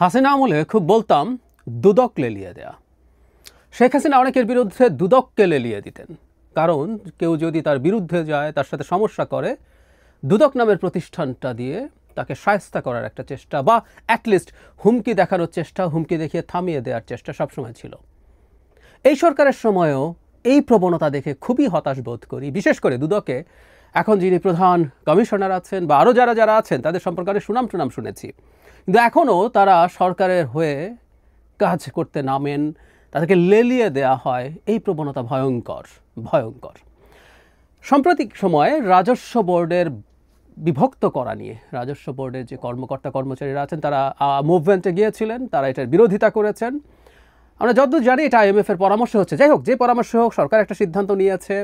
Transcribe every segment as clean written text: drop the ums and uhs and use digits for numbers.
হাসিনা আমলে খুব বলতাম দুদক লেলিয়ে দেয়া। শেখ হাসিনা অনেকের বিরুদ্ধে দুদককে লেলিয়ে দিতেন, কারণ কেউ যদি তার বিরুদ্ধে যায়, তার সাথে সমস্যা করে, দুদক নামের প্রতিষ্ঠানটা দিয়ে তাকে শায়েস্তা করার একটা চেষ্টা বা অ্যাটলিস্ট হুমকি দেখানোর চেষ্টা, হুমকি দেখিয়ে থামিয়ে দেওয়ার চেষ্টা সবসময় ছিল। এই সরকারের সময়ও এই প্রবণতা দেখে খুবই হতাশ বোধ করি। বিশেষ করে দুদকে এখন যিনি প্রধান কমিশনার আছেন বা আরও যারা যারা আছেন তাদের সম্পর্কে অনেক সুনাম টুনাম শুনেছি, কিন্তু এখনও তারা সরকারের হয়ে কাজ করতে নামেন, তাদেরকে লেলিয়ে দেয়া হয়। এই প্রবণতা ভয়ঙ্কর ভয়ঙ্কর। সাম্প্রতিক সময়ে রাজস্ব বোর্ডের বিভক্ত করা নিয়ে, রাজস্ব বোর্ডের যে কর্মকর্তা কর্মচারীরা আছেন তারা মুভমেন্টে গিয়েছিলেন, তারা এটার বিরোধিতা করেছেন। আমরা যতদূর জানি এটা IMF এর পরামর্শ হচ্ছে। যাই হোক, যে পরামর্শ হোক, সরকার একটা সিদ্ধান্ত নিয়েছে,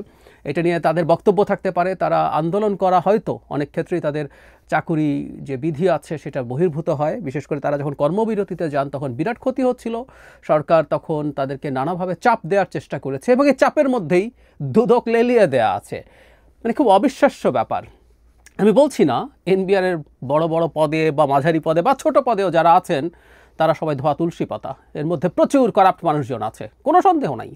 এটা নিয়ে তাদের বক্তব্য থাকতে পারে, তারা আন্দোলন করা হয়তো অনেক ক্ষেত্রেই তাদের চাকুরি যে বিধি আছে সেটা বহির্ভূত হয়। বিশেষ করে তারা যখন কর্মবিরতিতে যান তখন বিরাট ক্ষতি হচ্ছিল, সরকার তখন তাদেরকে নানাভাবে চাপ দেওয়ার চেষ্টা করেছে এবং এই চাপের মধ্যেই দুদক লেলিয়ে দেয়া আছে। মানে খুব অবিশ্বাস্য ব্যাপার। আমি বলছি না NBR এর বড় বড় পদে বা মাঝারি পদে বা ছোট পদেও যারা আছেন তারা সবাই ধোয়া তুলসী পাতা, এর মধ্যে প্রচুর করাপ্ট মানুষজন আছে, কোনো সন্দেহ নাই।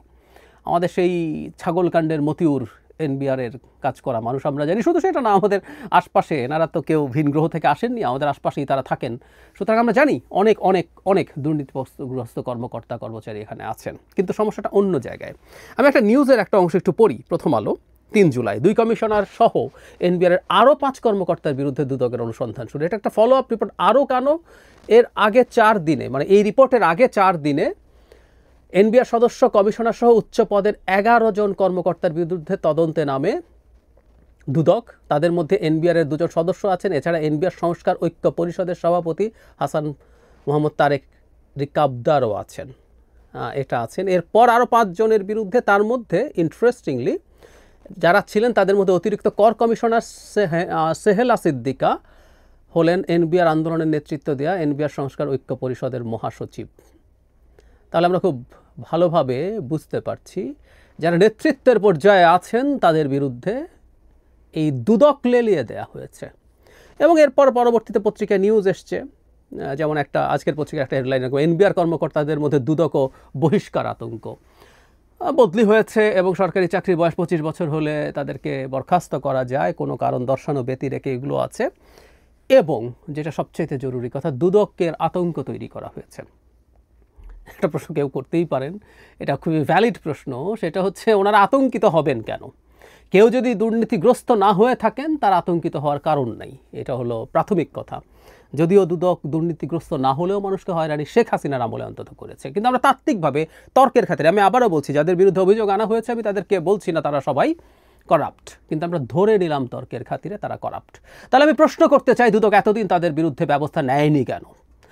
আমাদের সেই ছাগলকাণ্ডের মতিউর NBR এর কাজ করা মানুষ আমরা জানি। শুধু সেটা না, আমাদের আশপাশে এনারা তো কেউ ভিন গ্রহ থেকে আসেননি, আমাদের আশপাশেই তারা থাকেন। সুতরাং আমরা জানি অনেক অনেক অনেক দুর্নীতিগ্রস্ত কর্মকর্তা কর্মচারী এখানে আছেন, কিন্তু সমস্যাটা অন্য জায়গায়। আমি একটা নিউজের একটা অংশ একটু পড়ি। প্রথম আলো, 3 জুলাই 2 কমিশনার সহ NBR এর আরও 5 কর্মকর্তার বিরুদ্ধে দুদকের অনুসন্ধান শুরু। এটা একটা ফলো আপ রিপোর্ট। আরও কেন, এর আগে 4 দিনে, মানে এই রিপোর্টের আগে 4 দিনে NBR সদস্য কমিশনার সহ উচ্চ পদের 11 জন কর্মকর্তার বিরুদ্ধে তদন্তে নামে দুদক। তাদের মধ্যে NBR এর 2 জন সদস্য আছেন, এছাড়া NBR সংস্কার ঐক্য পরিষদের সভাপতি হাসান মোহাম্মদ তারেক রিকাবদারও আছেন, এটা আছেন। এরপর আরও 5 জনের বিরুদ্ধে, তার মধ্যে ইন্টারেস্টিংলি যারা ছিলেন তাদের মধ্যে অতিরিক্ত কর কমিশনার সেহেলা সিদ্দিকা হলেন NBR আন্দোলনের নেতৃত্ব দেওয়া NBR সংস্কার ঐক্য পরিষদের মহাসচিব। তাহলে আমরা খুব ভালোভাবে বুঝতে পারছি যারা নেতৃত্বের পর্যায়ে আছেন তাদের বিরুদ্ধে এই দুদক লেলিয়ে দেওয়া হয়েছে। এবং এরপর পরবর্তীতে পত্রিকায় নিউজ এসছে, যেমন একটা আজকের পত্রিকার একটা হেডলাইন, NBR কর্মকর্তাদের মধ্যে দুদক ও বহিষ্কার আতঙ্ক। বদলি হয়েছে এবং সরকারি চাকরির বয়স 25 বছর হলে তাদেরকে বরখাস্ত করা যায়, কোনো কারণ দর্শানো ব্যতি রেখে, এগুলো আছে। এবং যেটা সবচেয়ে জরুরি কথা, দুদকের আতঙ্ক তৈরি করা হয়েছে। একটা প্রশ্ন কেউ করতেই পারেন, এটা খুবই ভ্যালিড প্রশ্ন, সেটা হচ্ছে ওনারা আতঙ্কিত হবেন কেন? কেউ যদি দুর্নীতিগ্রস্ত না হয়ে থাকেন তার আতঙ্কিত হওয়ার কারণ নাই, এটা হলো প্রাথমিক কথা। যদিও দুদক দুর্নীতিগ্রস্ত না হলেও মানুষকে হয়রানি শেখ হাসিনার আমলে অন্তত করেছে, কিন্তু আমরা তাত্ত্বিকভাবে তর্কের খাতিরে, আমি আবারও বলছি, যাদের বিরুদ্ধে অভিযোগ আনা হয়েছে আমি তাদেরকে বলছি না তারা সবাই করাপ্ট, কিন্তু আমরা ধরে নিলাম তর্কের খাতিরে তারা করাপ্ট। তাহলে আমি প্রশ্ন করতে চাই, দুদক এতদিন তাদের বিরুদ্ধে ব্যবস্থা নেয়নি কেন?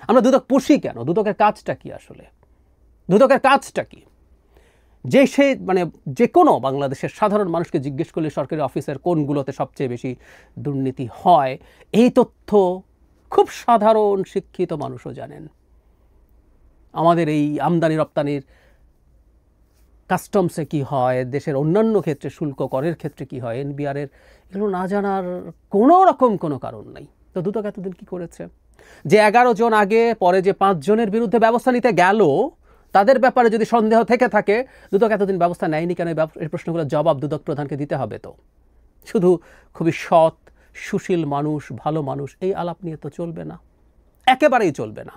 আমরা দুদক পুষি কেন? দুদকের কাজটা কি আসলে? দুদকের কাজটা কি? মানে যে কোনো বাংলাদেশের সাধারণ মানুষকে জিজ্ঞেস করলে সরকারি অফিসের কোনগুলোতে সবচেয়ে বেশি দুর্নীতি হয়, এই তথ্য খুব সাধারণ শিক্ষিত মানুষও জানেন। আমাদের এই আমদানি রপ্তানির কাস্টমসে কি হয়, দেশের অন্যান্য ক্ষেত্রে শুল্ক করের ক্ষেত্রে কি হয়, NBR এর এগুলো না জানার কোনো রকম কোনো কারণ নাই। তো দুদক এতদিন কি করেছে? যে 11 জন আগে, পরে যে 5 জনের বিরুদ্ধে ব্যবস্থা নিতে গেল, তাদের ব্যাপারে যদি সন্দেহ থেকে থাকে, দুদক এতদিন ব্যবস্থা নেয়নি কেন? এই প্রশ্নগুলোর জবাব দুদক প্রধানকে দিতে হবে। তো শুধু খুবই সৎ সুশীল মানুষ, ভালো মানুষ, এই আলাপ নিয়ে তো চলবে না, একেবারেই চলবে না।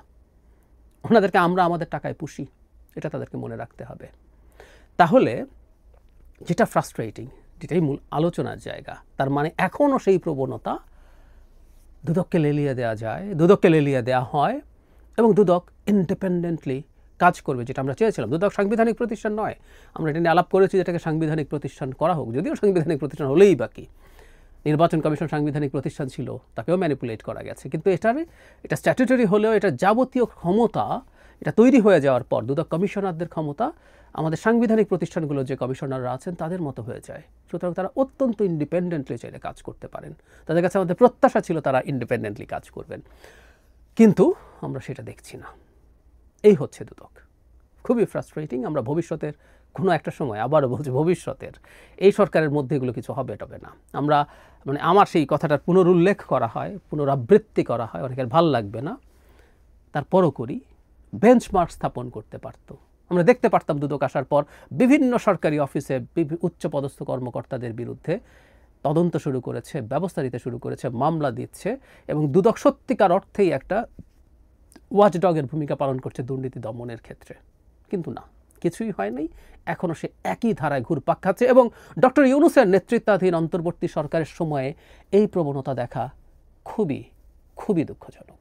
ওনাদেরকে আমরা আমাদের টাকায় পুষি, এটা তাদেরকে মনে রাখতে হবে। তাহলে যেটা ফ্রাস্ট্রেটিং, যেটাই মূল আলোচনার জায়গা, তার মানে এখনও সেই প্রবণতা দুদককে লেলিয়ে দেওয়া যায়, দুদককে লেলিয়ে দেওয়া হয় এবং দুদক ইন্ডিপেন্ডেন্টলি কাজ করবে, যেটা আমরা চেয়েছিলাম। দুদক সাংবিধানিক প্রতিষ্ঠান নয়, আমরা এটা নিয়ে আলাপ করেছি যেটাকে সাংবিধানিক প্রতিষ্ঠান করা হোক, যদিও সাংবিধানিক প্রতিষ্ঠান হলেই বাকি। নির্বাচন কমিশন সাংবিধানিক প্রতিষ্ঠান ছিল, তাকেও ম্যানিপুলেট করা গেছে, কিন্তু এটা স্ট্যাটুটরি হলেও এটা যাবতীয় ক্ষমতা এটা তৈরি হয়ে যাওয়ার পর দুদক কমিশনারদের ক্ষমতা আমাদের সাংবিধানিক প্রতিষ্ঠানগুলো যে কমিশনাররা আছেন তাদের মতো হয়ে যায়। সুতরাং তারা অত্যন্ত ইন্ডিপেন্ডেন্টলি চাইলে কাজ করতে পারেন। তাদের কাছে আমাদের প্রত্যাশা ছিল তারা ইন্ডিপেন্ডেন্টলি কাজ করবেন, কিন্তু আমরা সেটা দেখছি না। এই হচ্ছে দুদক। খুবই ফ্রাস্ট্রেটিং। আমরা ভবিষ্যতের কোনো একটা সময়, আবারও বলছি, ভবিষ্যতের এই সরকারের মধ্যে এগুলো কিছু হবে টবে না। আমরা আমার সেই কথাটার পুনরুল্লেখ করা হয়, পুনরাবৃত্তি করা হয়, অনেকের ভাল লাগবে না। তারপরও করি, বেঞ্চমার্ক স্থাপন করতে পারত। আমরা দেখতে পারতাম দুদক আসার পর বিভিন্ন সরকারি অফিসে উচ্চপদস্থ কর্মকর্তাদের বিরুদ্ধে তদন্ত শুরু করেছে, ব্যবস্থা নিতে শুরু করেছে, মামলা দিচ্ছে, এবং দুদক সত্যিকার অর্থেই একটা ওয়াচডগের ভূমিকা পালন করছে দুর্নীতি দমনের ক্ষেত্রে। কিন্তু না, কিছুই হয়নি। এখনও সে একই ধারায় ঘুরপাক খাচ্ছে, এবং ডক্টর ইউনূসের নেতৃত্বাধীন অন্তর্বর্তী সরকারের সময়ে এই প্রবণতা দেখা খুবই খুবই দুঃখজনক।